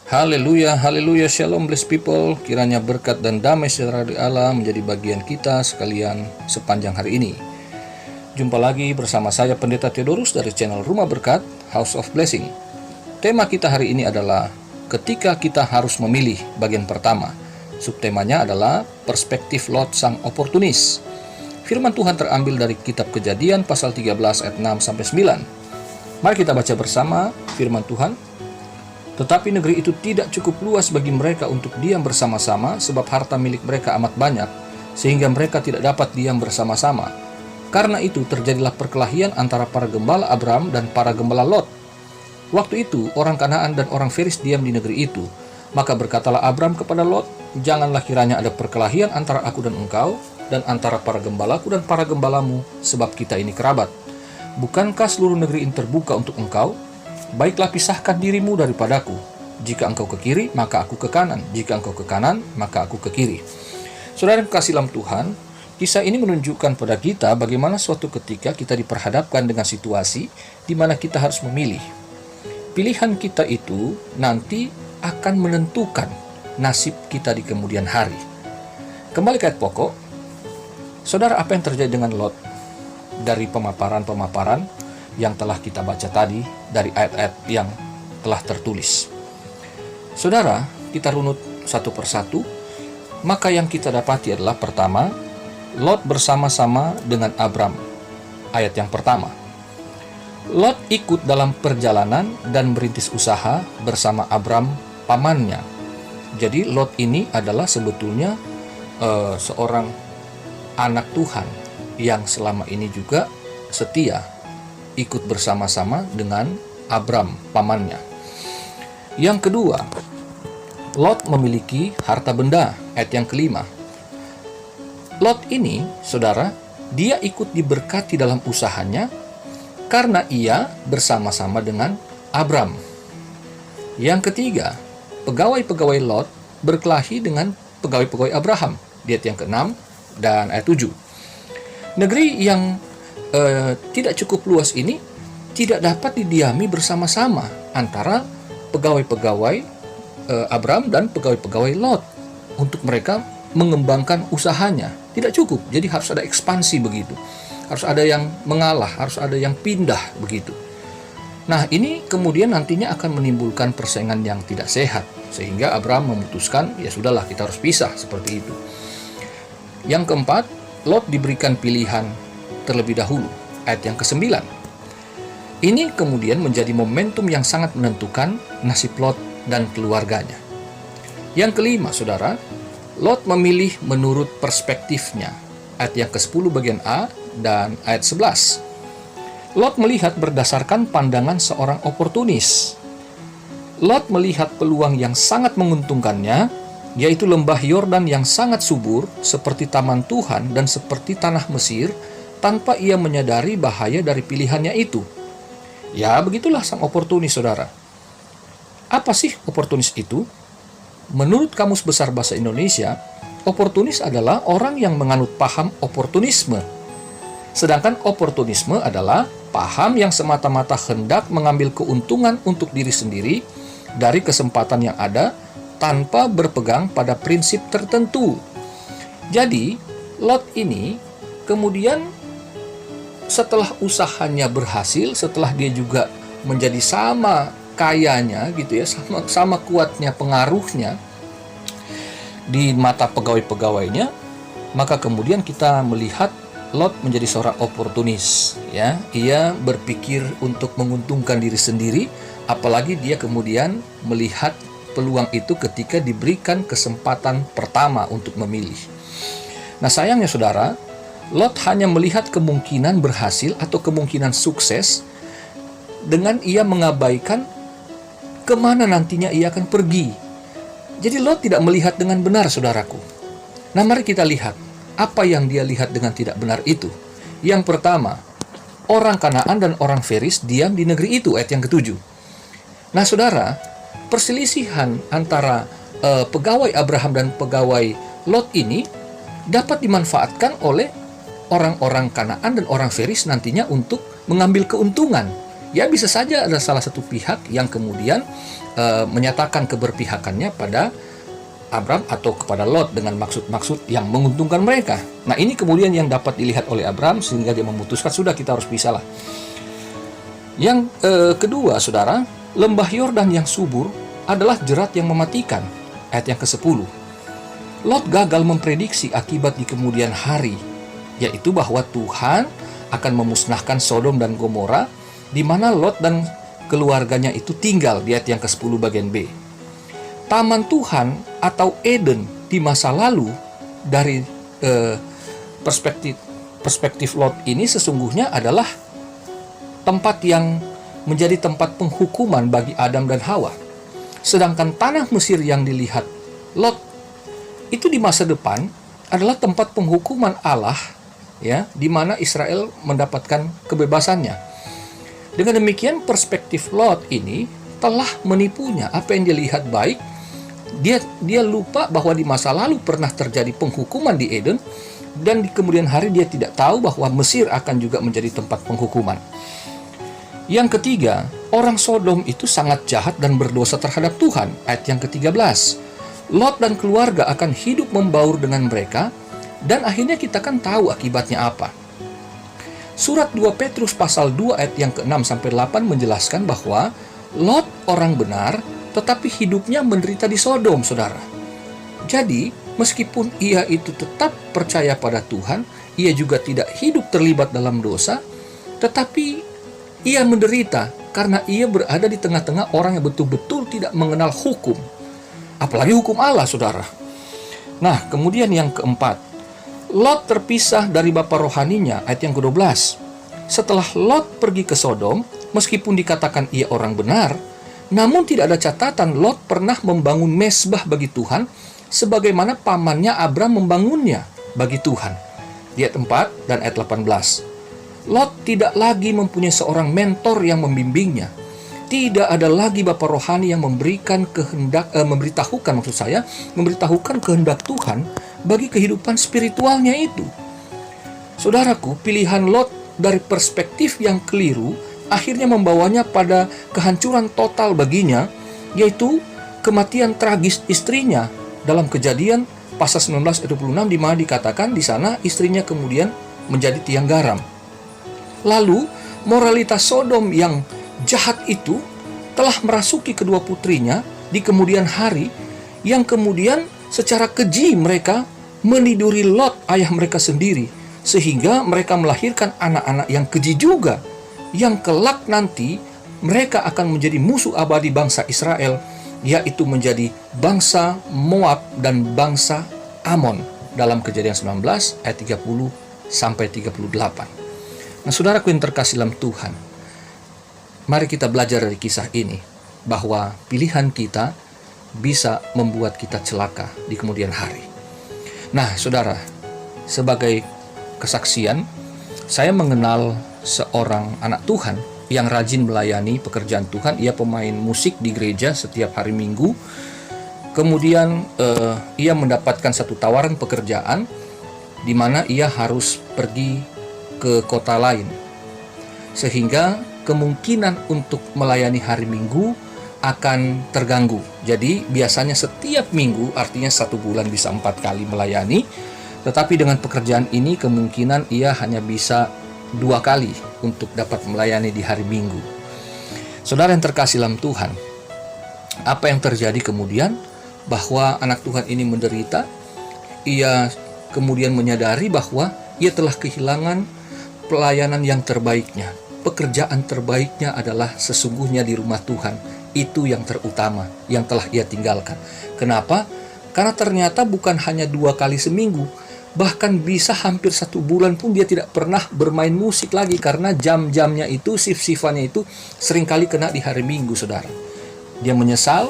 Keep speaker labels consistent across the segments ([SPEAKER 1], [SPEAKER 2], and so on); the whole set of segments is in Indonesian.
[SPEAKER 1] Haleluya, haleluya, shalom blessed people. Kiranya berkat dan damai sejahtera dari Allah menjadi bagian kita sekalian sepanjang hari ini. Jumpa lagi bersama saya Pendeta Theodorus dari channel Rumah Berkat, House of Blessing. Tema kita hari ini adalah ketika kita harus memilih, bagian pertama. Subtemanya adalah perspektif Lot sang oportunis. Firman Tuhan terambil dari kitab Kejadian pasal 13 ayat 6-9. Mari kita baca bersama firman Tuhan. Tetapi negeri itu tidak cukup luas bagi mereka untuk diam bersama-sama, sebab harta milik mereka amat banyak, sehingga mereka tidak dapat diam bersama-sama. Karena itu terjadilah perkelahian antara para gembala Abram dan para gembala Lot. Waktu itu orang Kanaan dan orang Feris diam di negeri itu. Maka berkatalah Abram kepada Lot, janganlah kiranya ada perkelahian antara aku dan engkau, dan antara para gembalaku dan para gembalamu, sebab kita ini kerabat. Bukankah seluruh negeri ini terbuka untuk engkau? Baiklah pisahkan dirimu daripadaku. Jika engkau ke kiri, maka aku ke kanan. Jika engkau ke kanan, maka aku ke kiri. Saudara yang kasih dalam Tuhan, kisah ini menunjukkan pada kita bagaimana suatu ketika kita diperhadapkan dengan situasi di mana kita harus memilih. Pilihan kita itu nanti akan menentukan nasib kita di kemudian hari. Kembali ke ayat pokok. Saudara, apa yang terjadi dengan Lot dari pemaparan-pemaparan yang telah kita baca tadi dari ayat-ayat yang telah tertulis. Saudara, kita runut satu persatu, maka yang kita dapati adalah pertama, Lot bersama-sama dengan Abram. Ayat yang pertama, Lot ikut dalam perjalanan dan merintis usaha bersama Abram pamannya. Jadi Lot ini adalah sebetulnya seorang anak Tuhan yang selama ini juga setia ikut bersama-sama dengan Abram pamannya. Yang kedua, Lot memiliki harta benda. Ayat yang kelima, Lot ini, saudara, dia ikut diberkati dalam usahanya karena ia bersama-sama dengan Abram. Yang ketiga, pegawai-pegawai Lot berkelahi dengan pegawai-pegawai Abraham. Di ayat yang ke-6 dan ayat 7. Negeri yang tidak cukup luas ini tidak dapat didiami bersama-sama antara pegawai-pegawai Abram dan pegawai-pegawai Lot untuk mereka mengembangkan usahanya. Tidak cukup, jadi harus ada ekspansi begitu. Harus ada yang mengalah, harus ada yang pindah begitu. Nah, ini kemudian nantinya akan menimbulkan persaingan yang tidak sehat, sehingga Abram memutuskan, ya sudahlah, kita harus pisah seperti itu. Yang keempat, Lot diberikan pilihan terlebih dahulu. Ayat yang ke-9. Ini kemudian menjadi momentum yang sangat menentukan nasib Lot dan keluarganya. Yang kelima, saudara, Lot memilih menurut perspektifnya. Ayat yang ke-10 bagian A dan ayat 11. Lot melihat berdasarkan pandangan seorang oportunis. Lot melihat peluang yang sangat menguntungkannya, yaitu lembah Yordan yang sangat subur, seperti taman Tuhan dan seperti tanah Mesir, tanpa ia menyadari bahaya dari pilihannya itu. Ya, begitulah sang oportunis, saudara. Apa sih oportunis itu? Menurut Kamus Besar Bahasa Indonesia, oportunis adalah orang yang menganut paham oportunisme. Sedangkan oportunisme adalah paham yang semata-mata hendak mengambil keuntungan untuk diri sendiri dari kesempatan yang ada tanpa berpegang pada prinsip tertentu. Jadi, Lot ini kemudian setelah usahanya berhasil, setelah dia juga menjadi sama kayanya gitu ya, sama kuatnya pengaruhnya di mata pegawai-pegawainya, maka kemudian kita melihat Lot menjadi seorang oportunis ya. Ia berpikir untuk menguntungkan diri sendiri, apalagi dia kemudian melihat peluang itu ketika diberikan kesempatan pertama untuk memilih. Nah, sayangnya saudara, Lot hanya melihat kemungkinan berhasil atau kemungkinan sukses dengan ia mengabaikan kemana nantinya ia akan pergi. Jadi Lot tidak melihat dengan benar, saudaraku. Nah, mari kita lihat apa yang dia lihat dengan tidak benar itu. Yang pertama, orang Kanaan dan orang Feris diam di negeri itu, ayat yang ke-7. Nah, saudara, perselisihan antara pegawai Abraham dan pegawai Lot ini dapat dimanfaatkan oleh orang-orang Kanaan dan orang Feris nantinya untuk mengambil keuntungan. Ya bisa saja ada salah satu pihak yang kemudian menyatakan keberpihakannya pada Abram atau kepada Lot dengan maksud-maksud yang menguntungkan mereka. Nah, ini kemudian yang dapat dilihat oleh Abram sehingga dia memutuskan sudah kita harus pisah lah. Yang kedua, saudara, lembah Yordan yang subur adalah jerat yang mematikan. Ayat yang ke-10. Lot gagal memprediksi akibat di kemudian hari, yaitu bahwa Tuhan akan memusnahkan Sodom dan Gomora, di mana Lot dan keluarganya itu tinggal, di ayat yang ke-10 bagian B. Taman Tuhan atau Eden di masa lalu dari perspektif Lot ini sesungguhnya adalah tempat yang menjadi tempat penghukuman bagi Adam dan Hawa. Sedangkan tanah Mesir yang dilihat Lot itu di masa depan adalah tempat penghukuman Allah, ya, di mana Israel mendapatkan kebebasannya. Dengan demikian perspektif Lot ini telah menipunya. Apa yang dia lihat baik, dia lupa bahwa di masa lalu pernah terjadi penghukuman di Eden, dan di kemudian hari dia tidak tahu bahwa Mesir akan juga menjadi tempat penghukuman. Yang ketiga, orang Sodom itu sangat jahat dan berdosa terhadap Tuhan. Ayat yang ke-13. Lot dan keluarga akan hidup membaur dengan mereka, dan akhirnya kita kan tahu akibatnya apa. Surat 2 Petrus pasal 2 ayat yang ke-6 sampai 8 menjelaskan bahwa Lot orang benar, tetapi hidupnya menderita di Sodom, saudara. Jadi, meskipun ia itu tetap percaya pada Tuhan, ia juga tidak hidup terlibat dalam dosa, tetapi ia menderita karena ia berada di tengah-tengah orang yang betul-betul tidak mengenal hukum. Apalagi hukum Allah, saudara. Nah, kemudian yang keempat, Lot terpisah dari bapa rohaninya, ayat yang ke-12. Setelah Lot pergi ke Sodom, meskipun dikatakan ia orang benar, namun tidak ada catatan Lot pernah membangun mesbah bagi Tuhan, sebagaimana pamannya Abram membangunnya bagi Tuhan. Di ayat 4 dan ayat 18. Lot tidak lagi mempunyai seorang mentor yang membimbingnya. Tidak ada lagi bapa rohani yang memberitahukan kehendak Tuhan bagi kehidupan spiritualnya itu. Saudaraku, pilihan Lot dari perspektif yang keliru akhirnya membawanya pada kehancuran total baginya, yaitu kematian tragis istrinya dalam Kejadian pasal 19 ayat 26, di mana dikatakan di sana istrinya kemudian menjadi tiang garam. Lalu moralitas Sodom yang jahat itu telah merasuki kedua putrinya di kemudian hari, yang kemudian secara keji mereka meniduri Lot ayah mereka sendiri, sehingga mereka melahirkan anak-anak yang keji juga, yang kelak nanti mereka akan menjadi musuh abadi bangsa Israel, yaitu menjadi bangsa Moab dan bangsa Amon dalam Kejadian 19 ayat 30 sampai 38. Nah, saudaraku yang terkasih dalam Tuhan, mari kita belajar dari kisah ini bahwa pilihan kita bisa membuat kita celaka di kemudian hari. Nah, saudara, sebagai kesaksian, saya mengenal seorang anak Tuhan yang rajin melayani pekerjaan Tuhan. Ia pemain musik di gereja setiap hari Minggu. Kemudian ia mendapatkan satu tawaran pekerjaan di mana ia harus pergi ke kota lain, sehingga kemungkinan untuk melayani hari Minggu akan terganggu. Jadi biasanya setiap minggu, artinya 1 bulan bisa 4 kali melayani, tetapi dengan pekerjaan ini kemungkinan ia hanya bisa 2 kali untuk dapat melayani di hari Minggu. Saudara yang terkasih dalam Tuhan, apa yang terjadi kemudian? Bahwa anak Tuhan ini menderita. Ia kemudian menyadari bahwa ia telah kehilangan pelayanan yang terbaiknya. Pekerjaan terbaiknya adalah sesungguhnya di rumah Tuhan. Itu yang terutama yang telah ia tinggalkan. Kenapa? Karena ternyata bukan hanya 2 kali seminggu, bahkan bisa hampir 1 bulan pun dia tidak pernah bermain musik lagi, karena jam-jamnya itu, shift-shiftannya itu seringkali kena di hari Minggu, saudara. Dia menyesal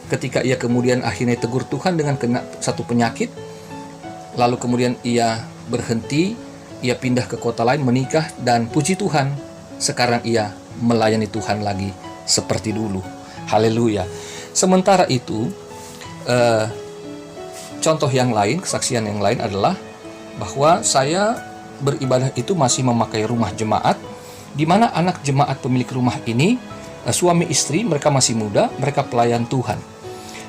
[SPEAKER 1] ketika ia kemudian akhirnya tegur Tuhan dengan kena satu penyakit. Lalu kemudian ia berhenti, ia pindah ke kota lain, menikah, dan puji Tuhan, sekarang ia melayani Tuhan lagi seperti dulu. Haleluya. Sementara itu, contoh yang lain, kesaksian yang lain adalah bahwa saya beribadah itu masih memakai rumah jemaat, di mana anak jemaat pemilik rumah ini, suami istri, mereka masih muda, mereka pelayan Tuhan.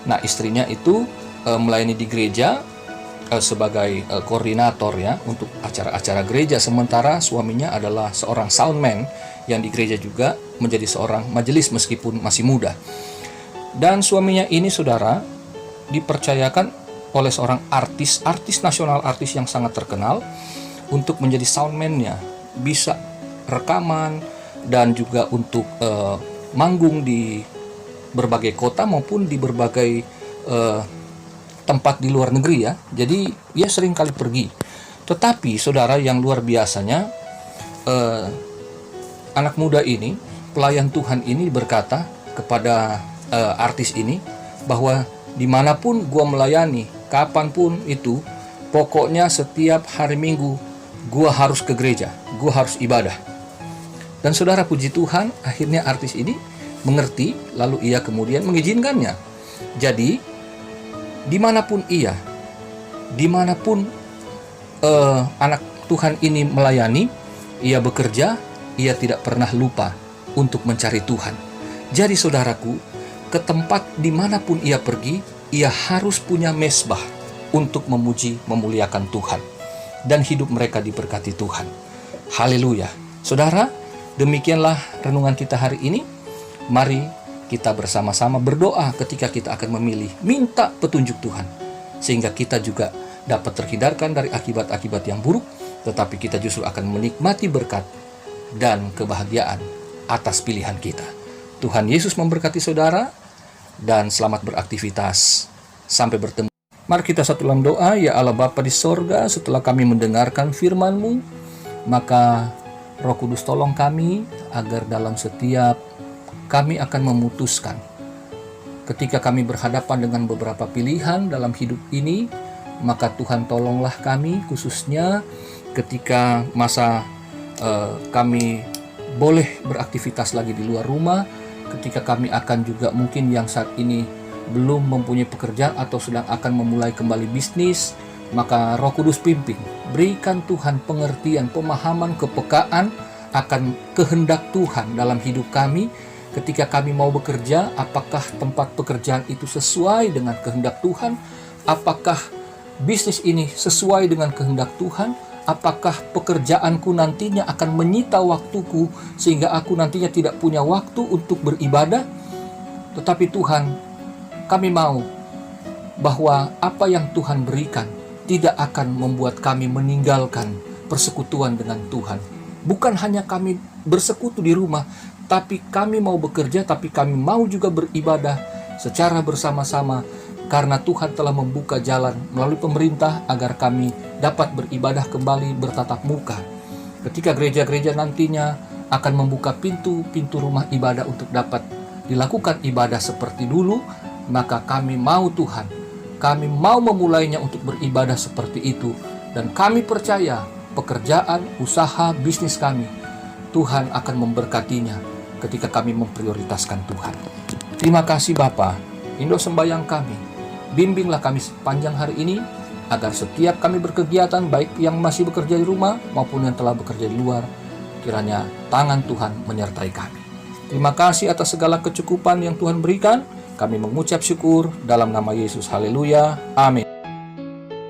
[SPEAKER 1] Nah, istrinya itu melayani di gereja sebagai koordinator ya untuk acara-acara gereja, sementara suaminya adalah seorang soundman yang di gereja juga menjadi seorang majelis meskipun masih muda. Dan suaminya ini, saudara, dipercayakan oleh seorang artis nasional, artis yang sangat terkenal, untuk menjadi soundman-nya, bisa rekaman dan juga untuk manggung di berbagai kota maupun di berbagai tempat di luar negeri ya. Jadi ia sering kali pergi. Tetapi saudara, yang luar biasanya, anak muda ini, pelayan Tuhan ini berkata kepada artis ini bahwa dimanapun gua melayani, kapanpun itu, pokoknya setiap hari Minggu gua harus ke gereja, gua harus ibadah. Dan saudara, puji Tuhan, akhirnya artis ini mengerti, lalu ia kemudian mengizinkannya. Jadi dimanapun ia, dimanapun anak Tuhan ini melayani, ia bekerja, ia tidak pernah lupa untuk mencari Tuhan. Jadi saudaraku, ke tempat dimanapun ia pergi, ia harus punya mesbah untuk memuji, memuliakan Tuhan. Dan hidup mereka diberkati Tuhan. Haleluya. Saudara, demikianlah renungan kita hari ini. Mari kita bersama-sama berdoa ketika kita akan memilih, minta petunjuk Tuhan, sehingga kita juga dapat terhindarkan dari akibat-akibat yang buruk, tetapi kita justru akan menikmati berkat dan kebahagiaan atas pilihan kita. Tuhan Yesus memberkati saudara, dan selamat beraktivitas. Sampai bertemu. Mari kita satu dalam doa. Ya Allah Bapa di sorga, setelah kami mendengarkan firman-Mu, maka Roh Kudus tolong kami agar dalam setiap kami akan memutuskan, ketika kami berhadapan dengan beberapa pilihan dalam hidup ini, maka Tuhan tolonglah kami, khususnya ketika masa kami boleh beraktivitas lagi di luar rumah, ketika kami akan juga mungkin yang saat ini belum mempunyai pekerjaan atau sedang akan memulai kembali bisnis, maka Roh Kudus pimpin, berikan Tuhan pengertian, pemahaman, kepekaan akan kehendak Tuhan dalam hidup kami. Ketika kami mau bekerja, apakah tempat pekerjaan itu sesuai dengan kehendak Tuhan? Apakah bisnis ini sesuai dengan kehendak Tuhan? Apakah pekerjaanku nantinya akan menyita waktuku sehingga aku nantinya tidak punya waktu untuk beribadah? Tetapi Tuhan, kami mau bahwa apa yang Tuhan berikan tidak akan membuat kami meninggalkan persekutuan dengan Tuhan. Bukan hanya kami bersekutu di rumah, tapi kami mau bekerja, tapi kami mau juga beribadah secara bersama-sama, karena Tuhan telah membuka jalan melalui pemerintah agar kami dapat beribadah kembali bertatap muka. Ketika gereja-gereja nantinya akan membuka pintu-pintu rumah ibadah untuk dapat dilakukan ibadah seperti dulu, maka kami mau Tuhan, kami mau memulainya untuk beribadah seperti itu. Dan kami percaya pekerjaan, usaha, bisnis kami, Tuhan akan memberkatinya ketika kami memprioritaskan Tuhan. Terima kasih Bapa, Indo sembayang kami, bimbinglah kami sepanjang hari ini, agar setiap kami berkegiatan, baik yang masih bekerja di rumah maupun yang telah bekerja di luar, kiranya tangan Tuhan menyertai kami. Terima kasih atas segala kecukupan yang Tuhan berikan. Kami mengucap syukur dalam nama Yesus. Haleluya. Amin.